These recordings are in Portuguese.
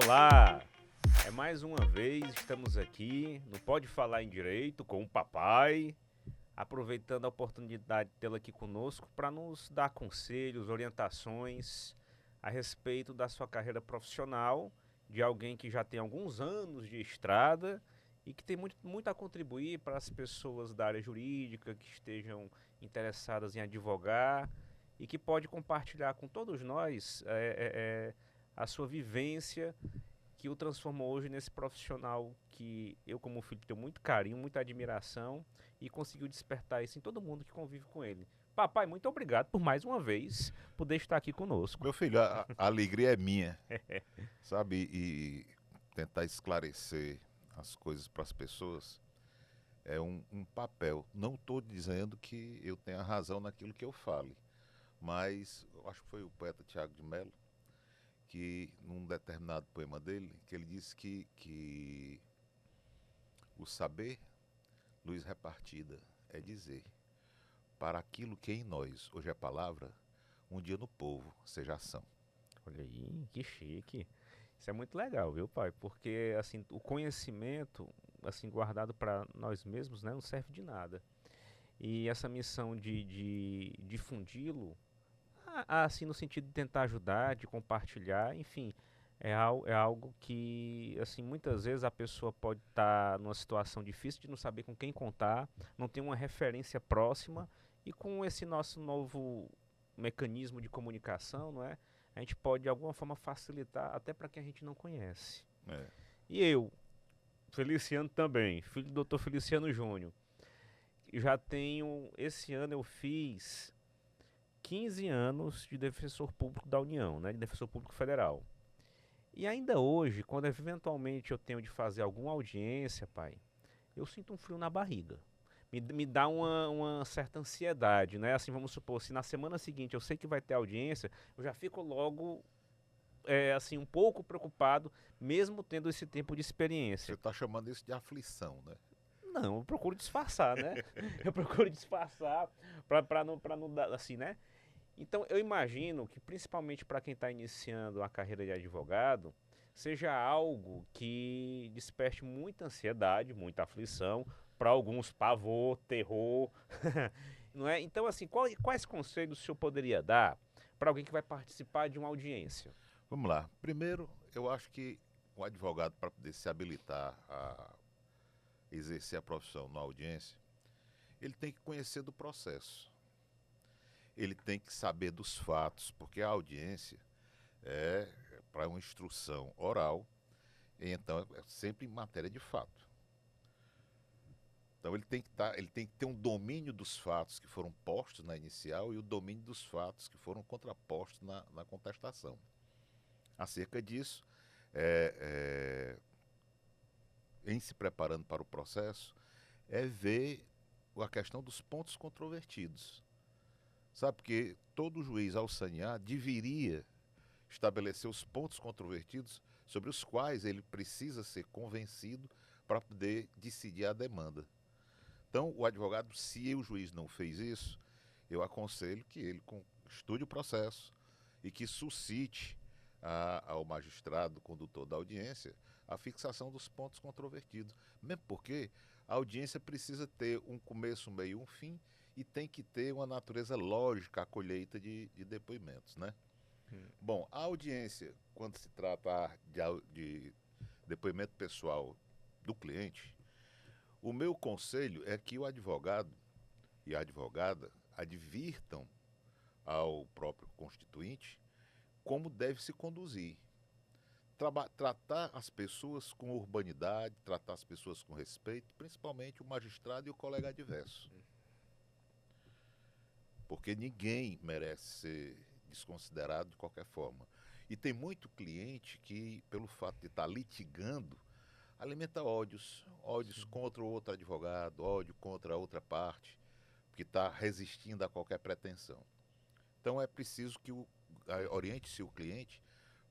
Olá! É mais uma vez, estamos aqui no Pode Falar em Direito com o papai, aproveitando a oportunidade de tê-lo aqui conosco para nos dar conselhos, orientações a respeito da sua carreira profissional, de alguém que já tem alguns anos de estrada e que tem muito a contribuir para as pessoas da área jurídica que estejam interessadas em advogar e que pode compartilhar com todos nós a sua vivência que o transformou hoje nesse profissional que eu, como filho, tenho muito carinho, muita admiração e conseguiu despertar isso em todo mundo que convive com ele. Papai, muito obrigado por mais uma vez poder estar aqui conosco. Meu filho, a alegria é minha, sabe? E tentar esclarecer as coisas para as pessoas é um papel. Não estou dizendo que eu tenha razão naquilo que eu fale, mas eu acho que foi o poeta Tiago de Mello que, num determinado poema dele, que ele disse que o saber, luz repartida, é dizer, para aquilo que em nós hoje é palavra, um dia no povo seja ação. Olha aí, que chique. Isso é muito legal, viu, pai? Porque assim, o conhecimento assim guardado para nós mesmos, né, não serve de nada. E essa missão de difundi-lo, assim, no sentido de tentar ajudar, de compartilhar, enfim, é algo que, assim, muitas vezes a pessoa pode estar numa situação difícil de não saber com quem contar, não tem uma referência próxima, e com esse nosso novo mecanismo de comunicação, não é? A gente pode de alguma forma facilitar até para quem a gente não conhece. É. E eu, Feliciano também, filho do doutor Feliciano Júnior, já tenho, esse ano eu fiz 15 anos de defensor público da União, né, de defensor público federal. E ainda hoje, quando eventualmente eu tenho de fazer alguma audiência, pai, eu sinto um frio na barriga. Me dá uma certa ansiedade, né? Assim, vamos supor, se na semana seguinte eu sei que vai ter audiência, eu já fico logo, assim, um pouco preocupado, mesmo tendo esse tempo de Você experiência. está chamando isso de aflição, né? Não, eu procuro disfarçar, né? Eu procuro disfarçar pra não dar, assim, né? Então, eu imagino que, principalmente para quem está iniciando a carreira de advogado, seja algo que desperte muita ansiedade, muita aflição, para alguns pavor, terror, não é? Então, assim, quais conselhos o senhor poderia dar para alguém que vai participar de uma audiência? Vamos lá. Primeiro, eu acho que o advogado, para poder se habilitar a exercer a profissão na audiência, ele tem que conhecer do processo. Ele tem que saber dos fatos, porque a audiência é para uma instrução oral, e então é sempre em matéria de fato. Então ele tem que ter um domínio dos fatos que foram postos na inicial e o domínio dos fatos que foram contrapostos na contestação. Acerca disso, é, em se preparando para o processo, é ver a questão dos pontos controvertidos. Sabe, porque todo juiz, ao sanear, deveria estabelecer os pontos controvertidos sobre os quais ele precisa ser convencido para poder decidir a demanda. Então, o advogado, se o juiz não fez isso, eu aconselho que ele estude o processo e que suscite ao magistrado, condutor da audiência, a fixação dos pontos controvertidos. Mesmo porque a audiência precisa ter um começo, um meio e um fim e tem que ter uma natureza lógica a colheita de depoimentos, né? Bom, a audiência, quando se trata de depoimento pessoal do cliente, o meu conselho é que o advogado e a advogada advirtam ao próprio constituinte como deve se conduzir. Tratar as pessoas com urbanidade, tratar as pessoas com respeito, principalmente o magistrado e o colega adverso. Porque ninguém merece ser desconsiderado de qualquer forma. E tem muito cliente que, pelo fato de estar litigando, alimenta ódios, ódios Sim. contra o outro advogado, ódio contra a outra parte, que está resistindo a qualquer pretensão. Então é preciso que oriente-se o cliente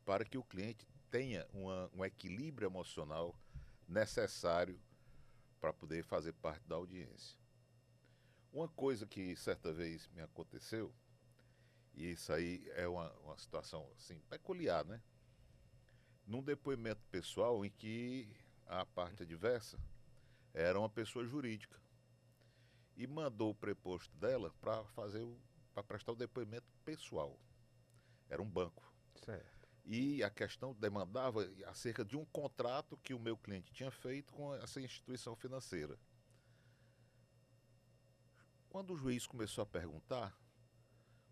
para que o cliente tenha um equilíbrio emocional necessário para poder fazer parte da audiência. Uma coisa que certa vez me aconteceu, e isso aí é uma situação assim, peculiar, né? num depoimento pessoal em que a parte adversa era uma pessoa jurídica e mandou o preposto dela para prestar o depoimento pessoal. Era um banco. Certo. E a questão demandava acerca de um contrato que o meu cliente tinha feito com essa instituição financeira. Quando o juiz começou a perguntar,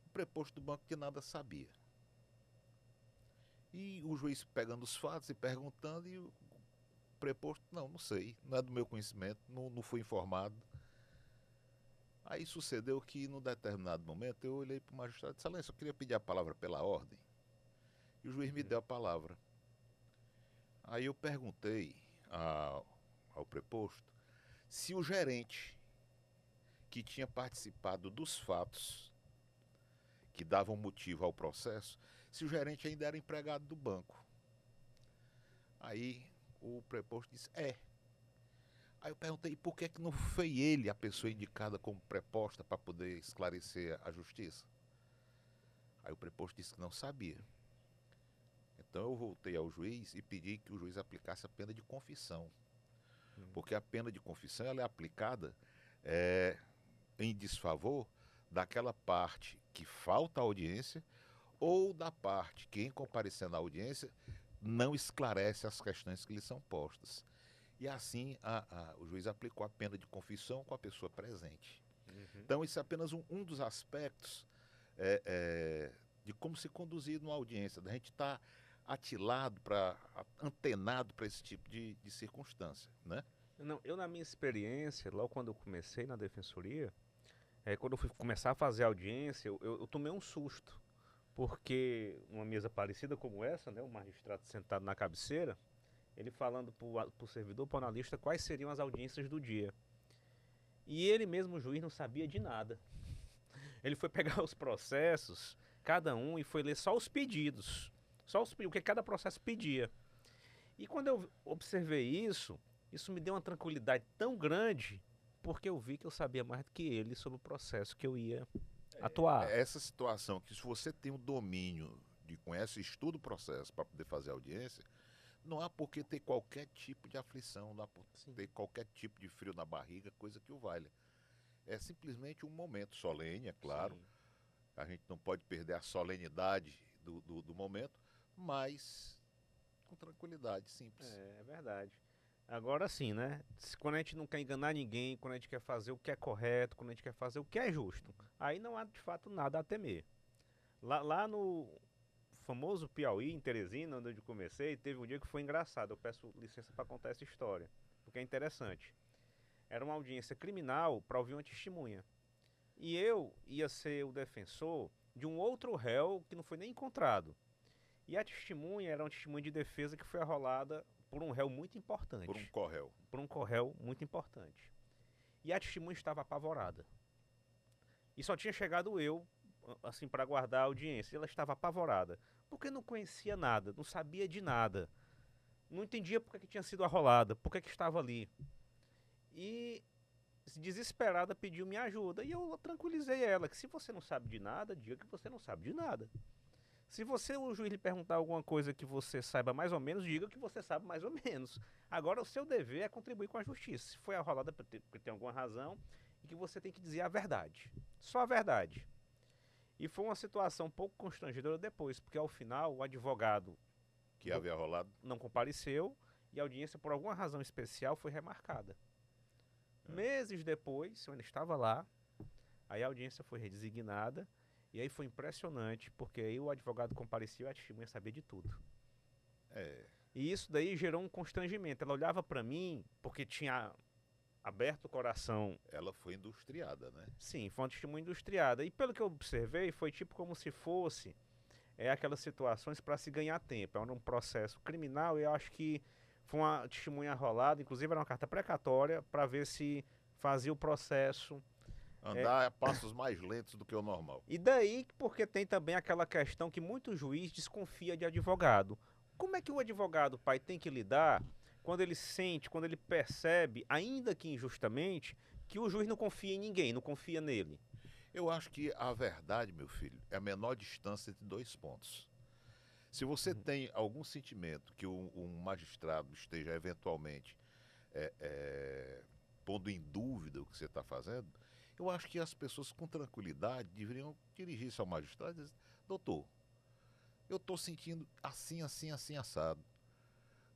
o preposto do banco de nada sabia. E o juiz pegando os fatos e perguntando, e o preposto, não sei, não é do meu conhecimento, não fui informado. Aí sucedeu que, num determinado momento, eu olhei para o magistrado e disse: Excelência, eu queria pedir a palavra pela ordem. E o juiz me deu a palavra. Aí eu perguntei ao preposto se o gerente que tinha participado dos fatos que davam motivo ao processo, se o gerente ainda era empregado do banco. Aí o preposto disse: é. Aí eu perguntei por que não foi ele a pessoa indicada como preposta para poder esclarecer a justiça. Aí o preposto disse que não sabia. Então eu voltei ao juiz e pedi que o juiz aplicasse a pena de confissão. Porque a pena de confissão ela é aplicada em desfavor daquela parte que falta a audiência ou da parte que, em comparecendo à audiência, não esclarece as questões que lhe são postas. E assim o juiz aplicou a pena de confissão com a pessoa presente. Então isso é apenas um dos aspectos de como se conduzir numa audiência, da gente estar atilado, antenado para esse tipo de circunstância, né? Não, eu na minha experiência, logo quando eu comecei na defensoria, quando eu fui começar a fazer audiência, eu tomei um susto, porque uma mesa parecida como essa, né, o magistrado sentado na cabeceira, ele falando para o servidor, para o analista, quais seriam as audiências do dia. E ele mesmo, o juiz, não sabia de nada. Ele foi pegar os processos, cada um, e foi ler só os pedidos. O que cada processo pedia. E quando eu observei isso me deu uma tranquilidade tão grande, porque eu vi que eu sabia mais do que ele sobre o processo que eu ia atuar. Essa situação que se você tem um domínio conhece, estuda o processo para poder fazer audiência, não há por que ter qualquer tipo de aflição, não há por ter qualquer tipo de frio na barriga, coisa que o valha. É simplesmente um momento solene, é claro. Sim. A gente não pode perder a solenidade do momento, mas com tranquilidade, simples. É verdade. Agora sim, né? Quando a gente não quer enganar ninguém, quando a gente quer fazer o que é correto, quando a gente quer fazer o que é justo, aí não há de fato nada a temer. Lá no famoso Piauí, em Teresina, onde eu comecei, teve um dia que foi engraçado. Eu peço licença para contar essa história, porque é interessante. Era uma audiência criminal para ouvir uma testemunha. E eu ia ser o defensor de um outro réu que não foi nem encontrado. E a testemunha era uma testemunha de defesa que foi arrolada por um réu muito importante. Por um corréu. Por um corréu muito importante. E a testemunha estava apavorada. E só tinha chegado eu, assim, para aguardar a audiência. E ela estava apavorada. Porque não conhecia nada, não sabia de nada. Não entendia por que tinha sido arrolada, por que estava ali. E, desesperada, pediu minha ajuda. E eu tranquilizei ela, que se você não sabe de nada, diga que você não sabe de nada. Se o juiz lhe perguntar alguma coisa que você saiba mais ou menos, diga que você sabe mais ou menos. Agora, o seu dever é contribuir com a justiça. Se foi arrolada porque tem alguma razão, e que você tem que dizer a verdade. Só a verdade. E foi uma situação um pouco constrangedora depois, porque ao final o advogado que havia rolado não compareceu e a audiência, por alguma razão especial, foi remarcada. Meses depois, eu ainda estava lá, aí a audiência foi redesignada. E aí foi impressionante, porque aí o advogado compareceu e a testemunha sabia de tudo. E isso daí gerou um constrangimento. Ela olhava para mim, porque tinha aberto o coração. Ela foi industriada, né? Sim, foi uma testemunha industriada. E pelo que eu observei, foi tipo como se fosse aquelas situações para se ganhar tempo. Era um processo criminal e eu acho que foi uma testemunha rolada, inclusive era uma carta precatória, para ver se fazia o processo... Andar a passos mais lentos do que o normal. E daí, porque tem também aquela questão que muito juiz desconfia de advogado. Como é que o advogado, pai, tem que lidar quando ele sente, quando ele percebe, ainda que injustamente, que o juiz não confia em ninguém, não confia nele? Eu acho que a verdade, meu filho, é a menor distância entre dois pontos. Se você tem algum sentimento que um magistrado esteja eventualmente pondo em dúvida o que você está fazendo, eu acho que as pessoas com tranquilidade deveriam dirigir-se ao magistrado e dizer: doutor, eu estou sentindo assim, assim, assim, assado.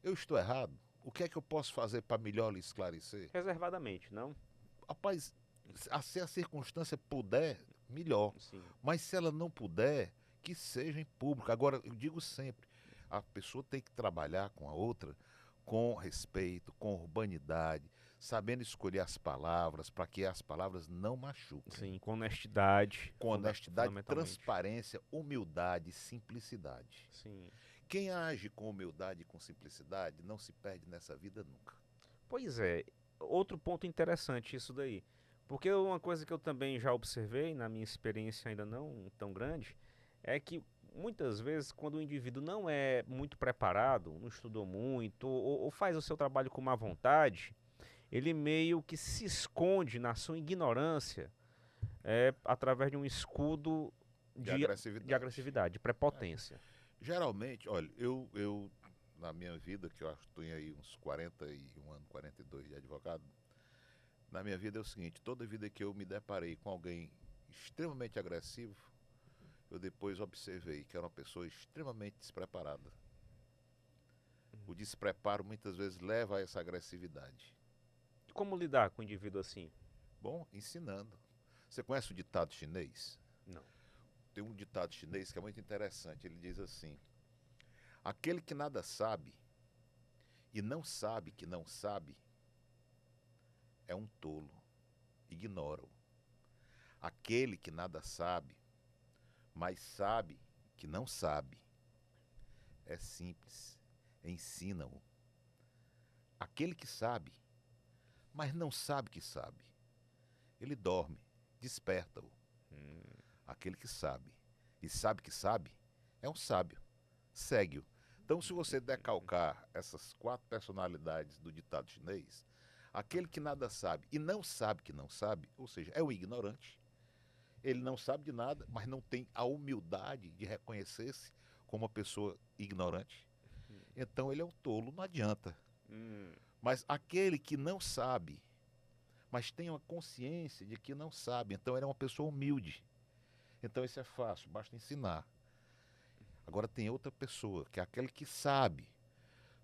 Eu estou errado? O que é que eu posso fazer para melhor lhe esclarecer? Reservadamente, não? Rapaz, se a circunstância puder, melhor. Sim. Mas se ela não puder, que seja em público. Agora, eu digo sempre, a pessoa tem que trabalhar com a outra com respeito, com urbanidade, sabendo escolher as palavras para que as palavras não machuquem. Sim, com honestidade. Com honestidade, fundamentalmente. transparência, humildade e simplicidade. Sim. Quem age com humildade e com simplicidade não se perde nessa vida nunca. Pois é, outro ponto interessante isso daí. Porque uma coisa que eu também já observei, na minha experiência ainda não tão grande, é que muitas vezes quando o indivíduo não é muito preparado, não estudou muito, ou faz o seu trabalho com má vontade, ele meio que se esconde na sua ignorância através de um escudo de agressividade, de prepotência. Geralmente, olha, eu na minha vida, que eu acho que estou aí uns 41 anos, 42 de advogado, na minha vida é o seguinte: toda vida que eu me deparei com alguém extremamente agressivo, eu depois observei que era uma pessoa extremamente despreparada. O despreparo muitas vezes leva a essa agressividade. Como lidar com um indivíduo assim? Bom, ensinando. Você conhece o ditado chinês? Não. Tem um ditado chinês que é muito interessante. Ele diz assim: aquele que nada sabe e não sabe que não sabe é um tolo. Ignora-o. Aquele que nada sabe, mas sabe que não sabe, é simples. Ensina-o. Aquele que sabe, mas não sabe que sabe, ele dorme, desperta-o. Aquele que sabe e sabe que sabe é um sábio. Segue-o. Então, se você decalcar essas 4 personalidades do ditado chinês, aquele que nada sabe e não sabe que não sabe, ou seja, é um ignorante. Ele não sabe de nada, mas não tem a humildade de reconhecer-se como uma pessoa ignorante. Então ele é um tolo, não adianta. Mas aquele que não sabe, mas tem uma consciência de que não sabe, então ele é uma pessoa humilde. Então isso é fácil, basta ensinar. Agora tem outra pessoa, que é aquele que sabe,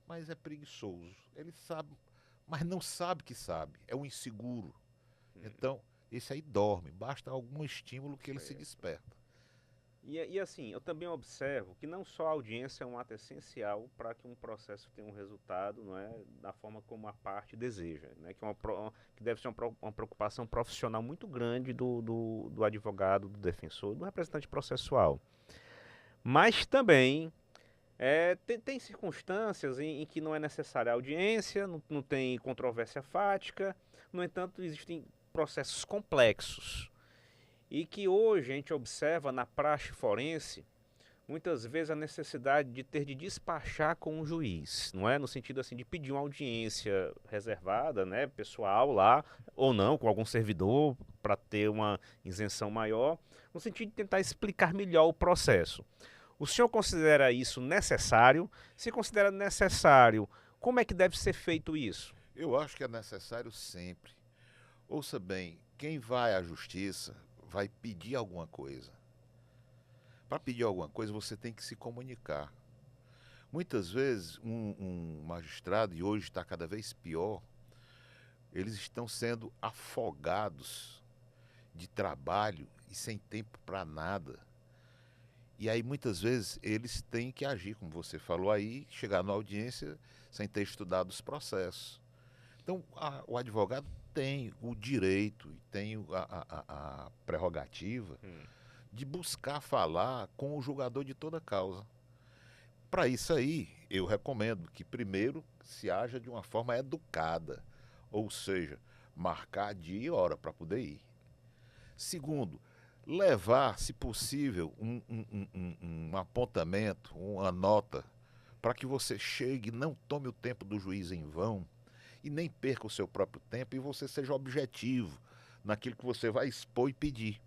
mas é preguiçoso. Ele sabe, mas não sabe que sabe, é um inseguro. Então, esse aí dorme, basta algum estímulo que ele se desperta. E assim, eu também observo que não só a audiência é um ato essencial para que um processo tenha um resultado, não é, da forma como a parte deseja, né, que deve ser uma preocupação profissional muito grande do advogado, do defensor, do representante processual. Mas também tem circunstâncias em que não é necessária a audiência, não tem controvérsia fática, no entanto, existem processos complexos. E que hoje a gente observa na praxe forense, muitas vezes a necessidade de ter de despachar com um juiz, não é? No sentido assim de pedir uma audiência reservada, né, pessoal lá, ou não, com algum servidor, para ter uma isenção maior, no sentido de tentar explicar melhor o processo. O senhor considera isso necessário? Se considera necessário, como é que deve ser feito isso? Eu acho que é necessário sempre. Ouça bem, quem vai à justiça vai pedir alguma coisa. Para pedir alguma coisa, você tem que se comunicar. Muitas vezes, um magistrado, e hoje está cada vez pior, eles estão sendo afogados de trabalho e sem tempo para nada. E aí, muitas vezes, eles têm que agir, como você falou aí, chegar na audiência sem ter estudado os processos. Então, o advogado tem o direito e tem a prerrogativa de buscar falar com o julgador de toda causa. Para isso aí, eu recomendo que primeiro se haja de uma forma educada, ou seja, marcar dia e hora para poder ir. Segundo, levar, se possível, um apontamento, uma nota, para que você chegue e não tome o tempo do juiz em vão, e nem perca o seu próprio tempo e você seja objetivo naquilo que você vai expor e pedir.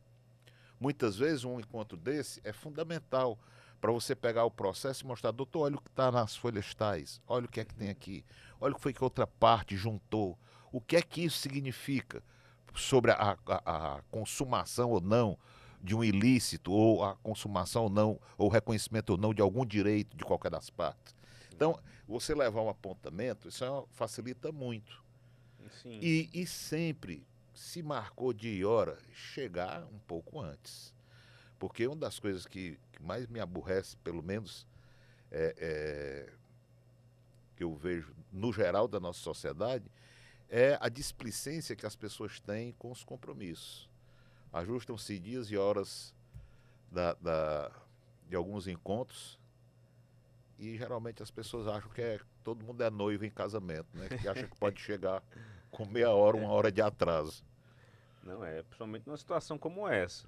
Muitas vezes um encontro desse é fundamental para você pegar o processo e mostrar, doutor, olha o que está nas folhas tais, olha o que é que tem aqui, olha o que foi que a outra parte juntou, o que é que isso significa sobre a consumação ou não de um ilícito, ou a consumação ou não, ou reconhecimento ou não de algum direito de qualquer das partes. Então, você levar um apontamento, facilita muito. Sim. E sempre se marcou dia e hora chegar um pouco antes. Porque uma das coisas que mais me aborrece, pelo menos, que eu vejo no geral da nossa sociedade, é a displicência que as pessoas têm com os compromissos. Ajustam-se dias e horas de alguns encontros e geralmente as pessoas acham que todo mundo é noivo em casamento, né? Que acha que pode chegar com meia hora, uma hora de atraso. Não é, principalmente numa situação como essa.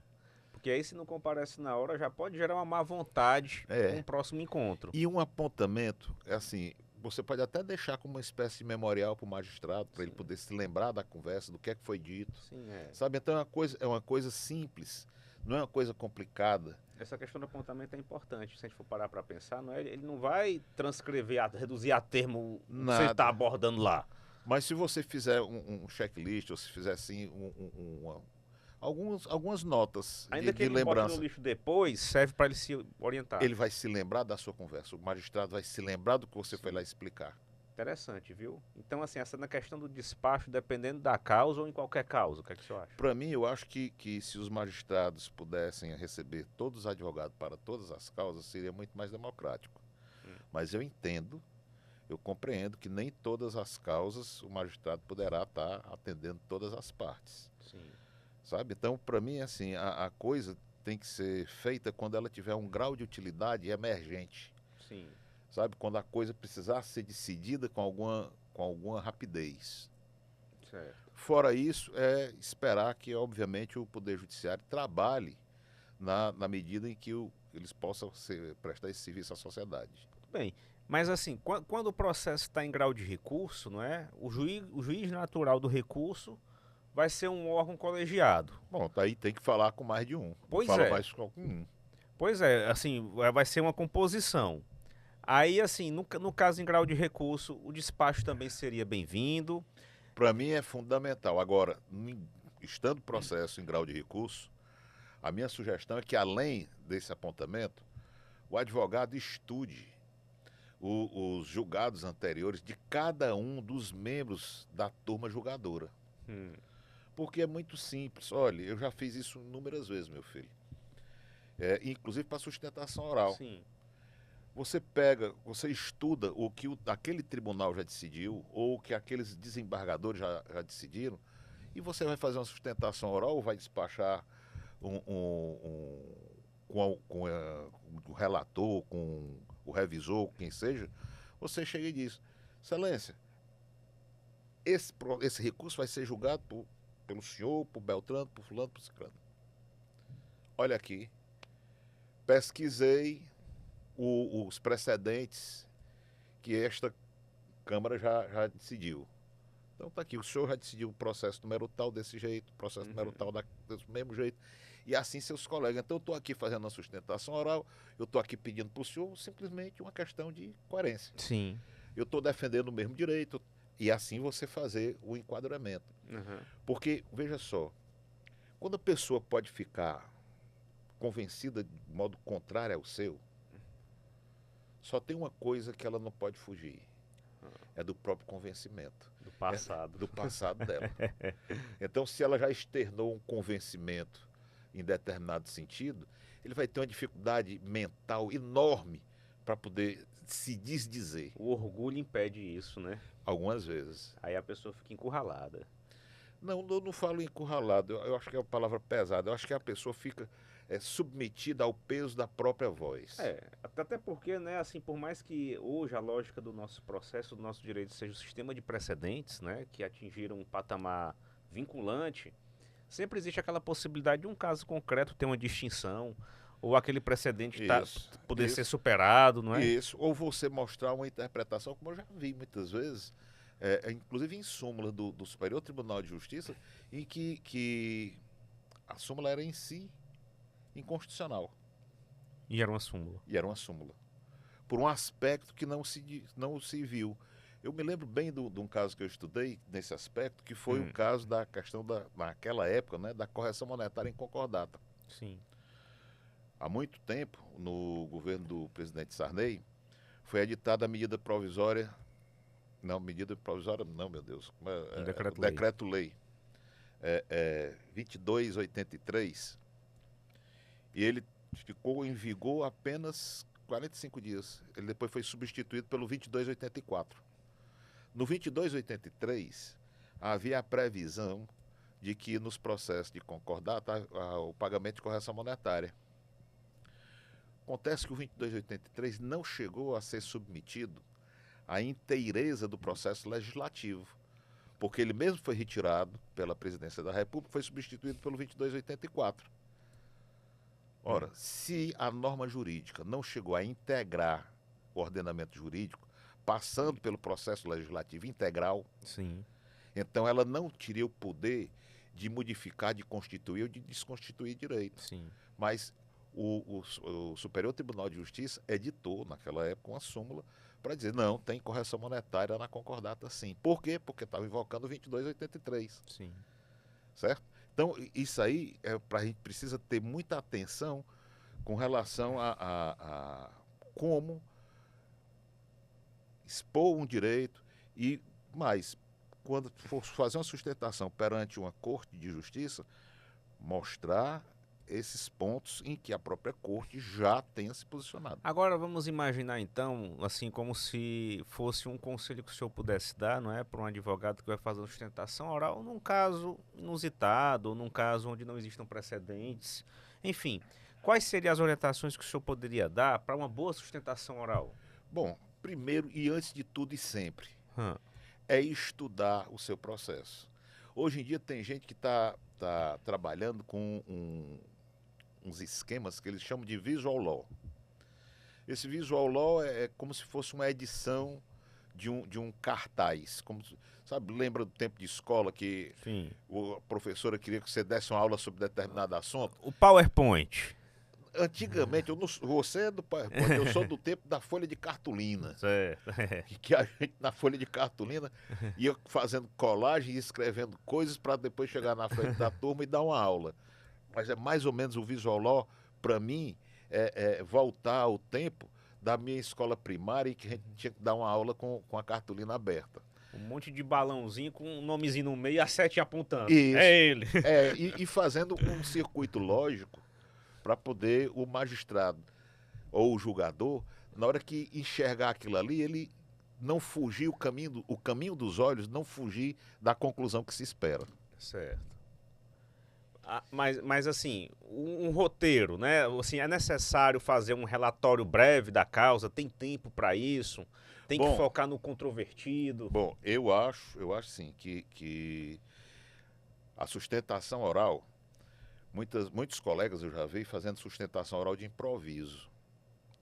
Porque aí se não comparece na hora já pode gerar uma má vontade com o próximo encontro. E um apontamento, é assim, você pode até deixar como uma espécie de memorial para o magistrado, para ele poder se lembrar da conversa, do que é que foi dito. Sim, é. Sabe, então é uma coisa simples, não é uma coisa complicada. Essa questão do apontamento é importante, se a gente for parar para pensar, não é, ele não vai transcrever, reduzir a termo o que você está abordando lá. Mas se você fizer um checklist, ou se fizer assim, algumas notas ainda que de ele lembrança. bote no lixo depois, serve para ele se orientar. Ele vai se lembrar da sua conversa, o magistrado vai se lembrar do que você foi lá explicar. Interessante, viu? Então, assim, essa na questão do despacho, dependendo da causa ou em qualquer causa, o que é que você acha? Para mim, eu acho que se os magistrados pudessem receber todos os advogados para todas as causas, seria muito mais democrático. Mas eu entendo, eu compreendo que nem todas as causas o magistrado poderá estar atendendo todas as partes. Sim. Sabe? Então, para mim, assim, a coisa tem que ser feita quando ela tiver um grau de utilidade emergente. Sim. Sabe? Quando a coisa precisar ser decidida com alguma rapidez. Certo. Fora isso, é esperar que, obviamente, o Poder Judiciário trabalhe na medida em que eles possam prestar esse serviço à sociedade. Tudo bem. Mas assim, quando o processo está em grau de recurso, não é? O juiz natural do recurso vai ser um órgão colegiado. Bom, aí tem que falar com mais de um. Pois Fala é. mais com um. Pois é, assim, vai ser uma composição. Aí, assim, no caso em grau de recurso, o despacho também seria bem-vindo. Para mim é fundamental. Agora, estando o processo em grau de recurso, a minha sugestão é que, além desse apontamento, o advogado estude os julgados anteriores de cada um dos membros da turma julgadora. Porque é muito simples. Olha, eu já fiz isso inúmeras vezes, meu filho. Inclusive para sustentação oral. Sim. Você estuda o que aquele tribunal já decidiu, ou o que aqueles desembargadores já decidiram, e você vai fazer uma sustentação oral, ou vai despachar com o relator, com o revisor, quem seja, você chega e diz, excelência, esse recurso vai ser julgado pelo senhor, por Beltrano, por fulano, por ciclano. Olha aqui, pesquisei os precedentes que esta Câmara já decidiu. Então está aqui, o senhor já decidiu o processo número tal desse jeito, o processo número tal desse mesmo jeito, e assim seus colegas. Então eu estou aqui fazendo a sustentação oral, eu estou aqui pedindo para o senhor simplesmente uma questão de coerência. Sim. Eu estou defendendo o mesmo direito, e assim você fazer o enquadramento. Porque, veja só, quando a pessoa pode ficar convencida de modo contrário ao seu, só tem uma coisa que ela não pode fugir. É do próprio convencimento. Do passado. Do passado dela. Então, se ela já externou um convencimento em determinado sentido, ele vai ter uma dificuldade mental enorme para poder se desdizer. O orgulho impede isso, né? Algumas vezes. Aí a pessoa fica encurralada. Não, eu não falo encurralado. Eu acho que é uma palavra pesada. Eu acho que a pessoa fica submetida ao peso da própria voz. Até porque, né, assim, por mais que hoje a lógica do nosso processo, do nosso direito seja o sistema de precedentes, né, que atingiram um patamar vinculante, sempre existe aquela possibilidade de um caso concreto ter uma distinção, ou aquele precedente poder ser superado, não é? Isso, ou você mostrar uma interpretação, como eu já vi muitas vezes, inclusive em súmula do Superior Tribunal de Justiça, em que a súmula era em si inconstitucional. E era uma súmula. E era uma súmula. Por um aspecto que não se viu. Eu me lembro bem de um caso que eu estudei nesse aspecto, que foi o caso da questão naquela época, né, da correção monetária em concordata. Sim. Há muito tempo, no governo do presidente Sarney, foi editada a medida provisória. Não, medida provisória não, meu Deus. Decreto-lei. 2283. E ele ficou em vigor apenas 45 dias. Ele depois foi substituído pelo 2284. No 2283, havia a previsão de que nos processos de concordata o pagamento de correção monetária. Acontece que o 2283 não chegou a ser submetido à inteireza do processo legislativo, porque ele mesmo foi retirado pela Presidência da República, foi substituído pelo 2284. Ora, se a norma jurídica não chegou a integrar o ordenamento jurídico, passando pelo processo legislativo integral, sim, então ela não teria o poder de modificar, de constituir ou de desconstituir direito. sim. Mas o Superior Tribunal de Justiça editou, naquela época, uma súmula para dizer, não, tem correção monetária na concordata sim. Por quê? Porque estava invocando o 2283. Sim. Certo? Então, isso aí, a gente precisa ter muita atenção com relação a como expor um direito e mais, quando for fazer uma sustentação perante uma corte de justiça, mostrar esses pontos em que a própria corte já tenha se posicionado. Agora vamos imaginar então, assim, como se fosse um conselho que o senhor pudesse dar, não é, para um advogado que vai fazer uma sustentação oral num caso inusitado, ou num caso onde não existam precedentes, enfim. Quais seriam as orientações que o senhor poderia dar para uma boa sustentação oral? Bom, primeiro e antes de tudo e sempre, é estudar o seu processo. Hoje em dia tem gente que está trabalhando com uns esquemas que eles chamam de visual law. Esse visual law é como se fosse uma edição de um cartaz. Como, sabe, lembra do tempo de escola que Sim. A professora queria que você desse uma aula sobre determinado assunto? O PowerPoint. Antigamente, você é do PowerPoint, eu sou do tempo da folha de cartolina. Certo. Que a gente, na folha de cartolina, ia fazendo colagem e escrevendo coisas para depois chegar na frente da turma e dar uma aula. Mas é mais ou menos o visual law, para mim, é voltar ao tempo da minha escola primária, em que a gente tinha que dar uma aula com a cartolina aberta. Um monte de balãozinho com um nomezinho no meio e a sete apontando. Isso. É ele. E fazendo um circuito lógico para poder o magistrado ou o julgador, na hora que enxergar aquilo ali, ele não fugir o caminho dos olhos, não fugir da conclusão que se espera. Certo. Mas assim, um roteiro, né? Assim, é necessário fazer um relatório breve da causa? Tem tempo para isso? Tem que focar no controvertido? Bom, eu acho sim que a sustentação oral, muitos colegas eu já vi fazendo sustentação oral de improviso.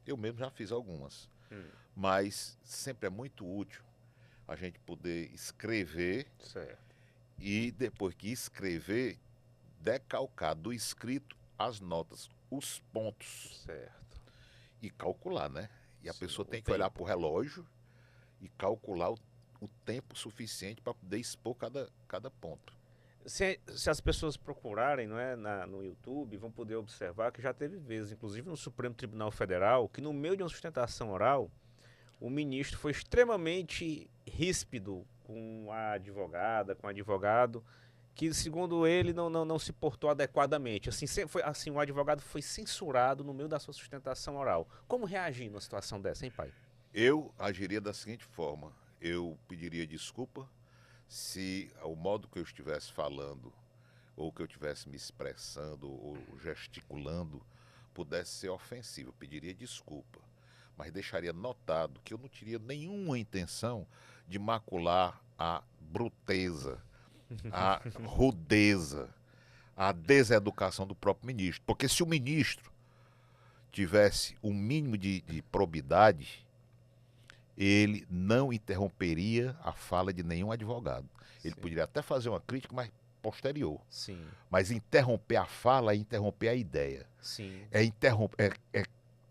Eu mesmo já fiz algumas. Mas sempre é muito útil a gente poder escrever. Certo. E depois que escrever, decalcar do escrito as notas, os pontos. Certo. E calcular, né? E a Sim, pessoa tem que olhar para o relógio e calcular o tempo suficiente para poder expor cada ponto. Se as pessoas procurarem, não é, no YouTube, vão poder observar que já teve vezes, inclusive no Supremo Tribunal Federal, que no meio de uma sustentação oral, o ministro foi extremamente ríspido com a advogada, com o advogado, que segundo ele não se portou adequadamente. Assim, o advogado foi censurado no meio da sua sustentação oral. Como reagir numa situação dessa, hein, pai? Eu agiria da seguinte forma: eu pediria desculpa se o modo que eu estivesse falando, ou que eu estivesse me expressando, ou gesticulando, pudesse ser ofensivo. Eu pediria desculpa, mas deixaria notado que eu não teria nenhuma intenção de macular a bruteza, a rudeza, a deseducação do próprio ministro. Porque se o ministro tivesse um mínimo de probidade, ele não interromperia a fala de nenhum advogado. Ele poderia até fazer uma crítica, mas posterior. Sim. Mas interromper a fala é interromper a ideia. Sim. É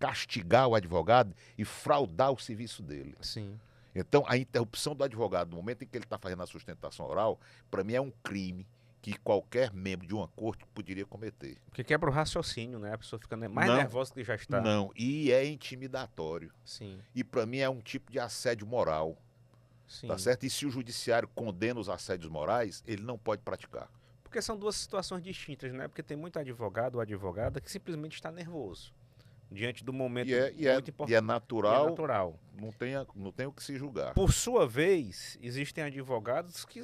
castigar o advogado e fraudar o serviço dele. Sim. Então, a interrupção do advogado no momento em que ele está fazendo a sustentação oral, para mim é um crime que qualquer membro de uma corte poderia cometer. Porque quebra o raciocínio, né? A pessoa fica mais Não, nervosa do que já está. Não, e é intimidatório. Sim, E para mim é um tipo de assédio moral, sim. tá certo? E se o judiciário condena os assédios morais, ele não pode praticar. Porque são duas situações distintas, né? Porque tem muito advogado ou advogada que simplesmente está nervoso diante do momento muito importante. E é natural, E é natural. não tem o que se julgar. Por sua vez, existem advogados que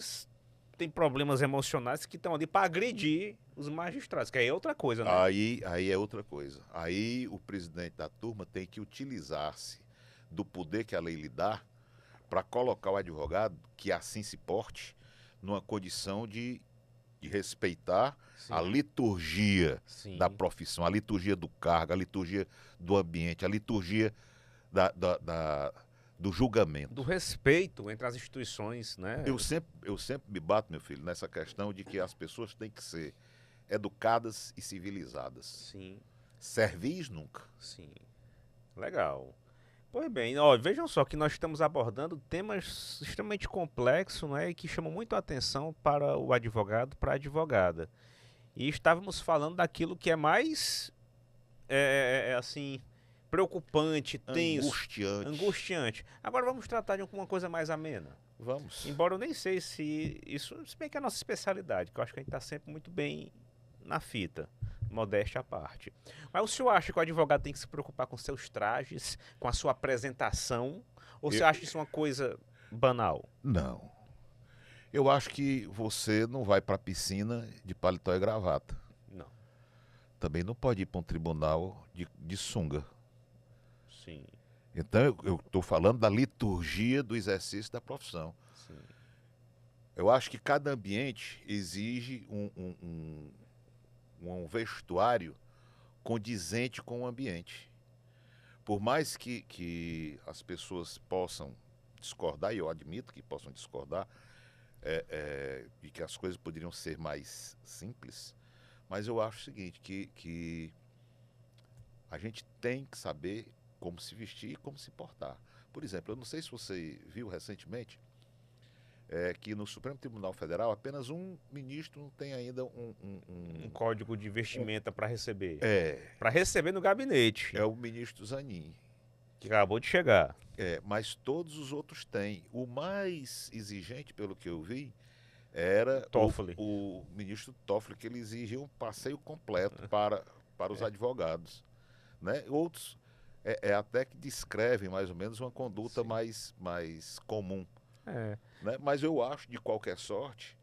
têm problemas emocionais que estão ali para agredir os magistrados, que aí é outra coisa, né? Aí é outra coisa. Aí o presidente da turma tem que utilizar-se do poder que a lei lhe dá para colocar o advogado que assim se porte numa condição de respeitar Sim. a liturgia Sim. da profissão, a liturgia do cargo, a liturgia do ambiente, a liturgia do julgamento. Do respeito entre as instituições, né? Eu sempre me bato, meu filho, nessa questão de que as pessoas têm que ser educadas e civilizadas. Sim. Servis nunca. Sim. Legal. Pois bem, ó, vejam só que nós estamos abordando temas extremamente complexos, né, e que chamam muito a atenção para o advogado, para a advogada. E estávamos falando daquilo que é mais, assim, preocupante, tenso, angustiante. Agora vamos tratar de uma coisa mais amena. Vamos. Embora eu nem sei se isso, se bem que é a nossa especialidade, que eu acho que a gente está sempre muito bem na fita. Modéstia à parte. Mas o senhor acha que o advogado tem que se preocupar com seus trajes, com a sua apresentação? Ou você acha isso uma coisa banal? Não. Eu acho que você não vai para a piscina de paletó e gravata. Não. Também não pode ir para um tribunal de sunga. Sim. Então eu estou falando da liturgia do exercício da profissão. Sim. Eu acho que cada ambiente exige um vestuário condizente com o ambiente. Por mais que as pessoas possam discordar, e eu admito que possam discordar, de que as coisas poderiam ser mais simples, mas eu acho o seguinte, que a gente tem que saber como se vestir e como se portar. Por exemplo, eu não sei se você viu recentemente, que no Supremo Tribunal Federal apenas um ministro não tem ainda um código de vestimenta para receber. Para receber no gabinete. É o ministro Zanin. Que acabou de chegar. Mas todos os outros têm. O mais exigente, pelo que eu vi, era o ministro Toffoli, que ele exigia um passeio completo para os advogados. Né? Outros até que descrevem mais ou menos uma conduta mais comum. Né? Mas eu acho, de qualquer sorte,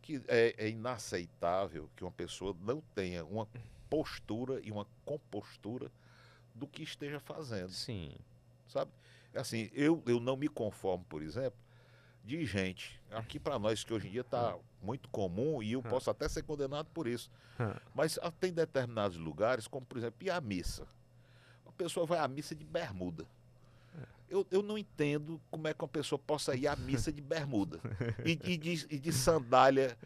que é inaceitável que uma pessoa não tenha uma postura e uma compostura do que esteja fazendo. Sim. Sabe? Assim, eu não me conformo, por exemplo, de gente, aqui para nós que hoje em dia está muito comum e eu posso até ser condenado por isso, mas tem determinados lugares, como por exemplo, e a missa? A pessoa vai à missa de bermuda. Eu não entendo como é que uma pessoa possa ir à missa de bermuda e de sandália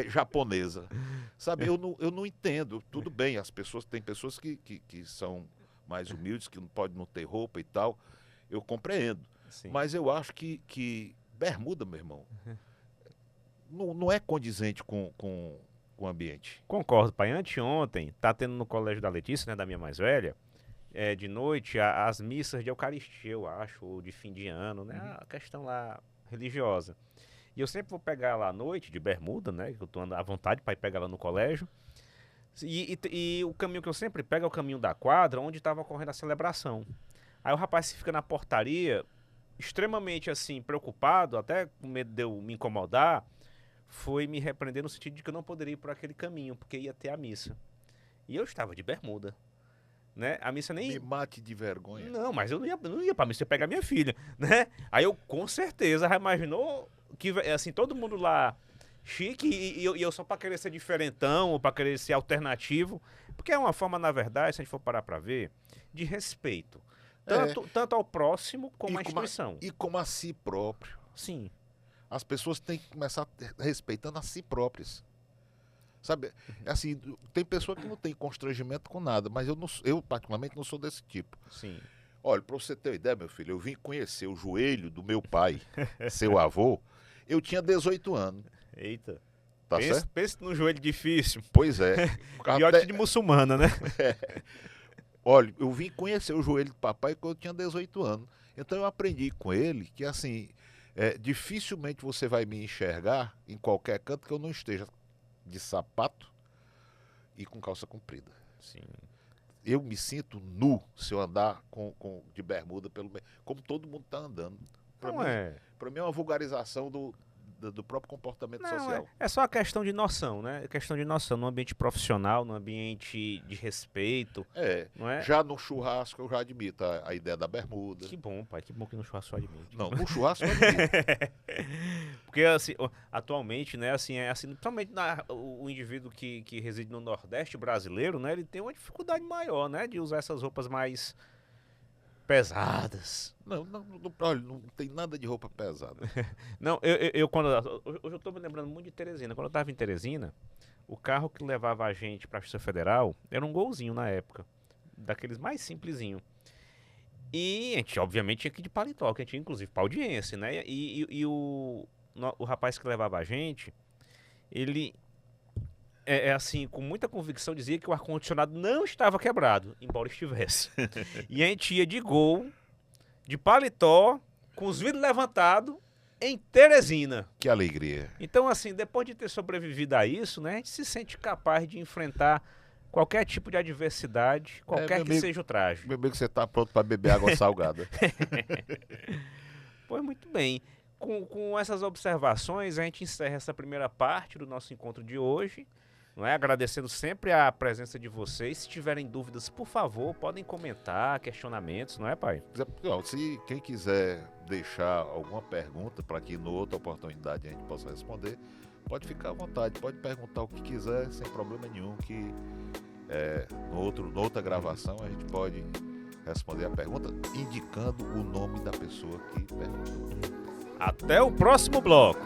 japonesa. Sabe, eu não entendo. Tudo bem, tem pessoas que são mais humildes, que não podem não ter roupa e tal. Eu compreendo. Sim. Mas eu acho que bermuda, meu irmão, não é condizente com o ambiente. Concordo, pai. Anteontem, tá tendo no colégio da Letícia, né, da minha mais velha, de noite, as missas de Eucaristia, eu acho, ou de fim de ano, né? A questão lá religiosa. E eu sempre vou pegar lá à noite, de bermuda, né? Que eu tô à vontade para ir pegar lá no colégio. E o caminho que eu sempre pego é o caminho da quadra, onde estava ocorrendo a celebração. Aí o rapaz fica na portaria, extremamente assim, preocupado, até com medo de eu me incomodar, foi me repreender no sentido de que eu não poderia ir por aquele caminho, porque ia ter a missa. E eu estava de bermuda. Né? A missa nem... Me mate de vergonha. Não, mas eu não ia pra missa pegar minha filha, né? Aí eu, com certeza, já imaginou que, assim, todo mundo lá chique e eu só pra querer ser diferentão ou pra querer ser alternativo, porque é uma forma, na verdade, se a gente for parar pra ver, de respeito. Tanto ao próximo como à instituição. E como a si próprio. Sim. As pessoas têm que começar respeitando a si próprias. Sabe, assim, tem pessoa que não tem constrangimento com nada, mas eu particularmente não sou desse tipo. Sim. Olha, para você ter uma ideia, meu filho, eu vim conhecer o joelho do meu pai, seu avô, eu tinha 18 anos, Eita. tá certo? Pensa num joelho difícil. Pois é. Fiote de muçulmana, né? Olha, eu vim conhecer o joelho do papai quando eu tinha 18 anos. Então eu aprendi com ele que, assim, dificilmente você vai me enxergar em qualquer canto que eu não esteja de sapato e com calça comprida. Sim. Eu me sinto nu se eu andar de bermuda pelo meio, como todo mundo está andando. Para Não mim, é. para mim é uma vulgarização do próprio comportamento Não, social. é só a questão de noção, né? É questão de noção, num ambiente profissional, num ambiente de respeito, não é? Já no churrasco eu já admito a ideia da bermuda. Que bom, pai, que bom que no churrasco só admite. Não, no churrasco eu admito. Porque, assim, atualmente, né, assim, principalmente o indivíduo que reside no Nordeste brasileiro, né, ele tem uma dificuldade maior, né, de usar essas roupas mais pesadas. Olha, não tem nada de roupa pesada. Não, hoje eu tô me lembrando muito de Teresina. Quando eu tava em Teresina, o carro que levava a gente pra Justiça Federal era um Golzinho na época, daqueles mais simplesinho. E a gente, obviamente, tinha que ir de paletó, que a gente tinha, inclusive, pra audiência, né? E o rapaz que levava a gente, ele, assim, com muita convicção, dizia que o ar-condicionado não estava quebrado, embora estivesse. E a gente ia de Gol, de paletó, com os vidros levantados, em Teresina. Que alegria. Então, assim, depois de ter sobrevivido a isso, né, a gente se sente capaz de enfrentar qualquer tipo de adversidade, qualquer que seja o traje. Meu amigo, você tá pronto para beber água salgada. Pois muito bem. Com essas observações, a gente encerra essa primeira parte do nosso encontro de hoje. Não é? Agradecendo sempre a presença de vocês. Se tiverem dúvidas, por favor, podem comentar, questionamentos, não é, pai? Se quem quiser deixar alguma pergunta para que em outra oportunidade a gente possa responder, pode ficar à vontade, pode perguntar o que quiser, sem problema nenhum, que na outra gravação a gente pode responder a pergunta indicando o nome da pessoa que perguntou. Até o próximo bloco.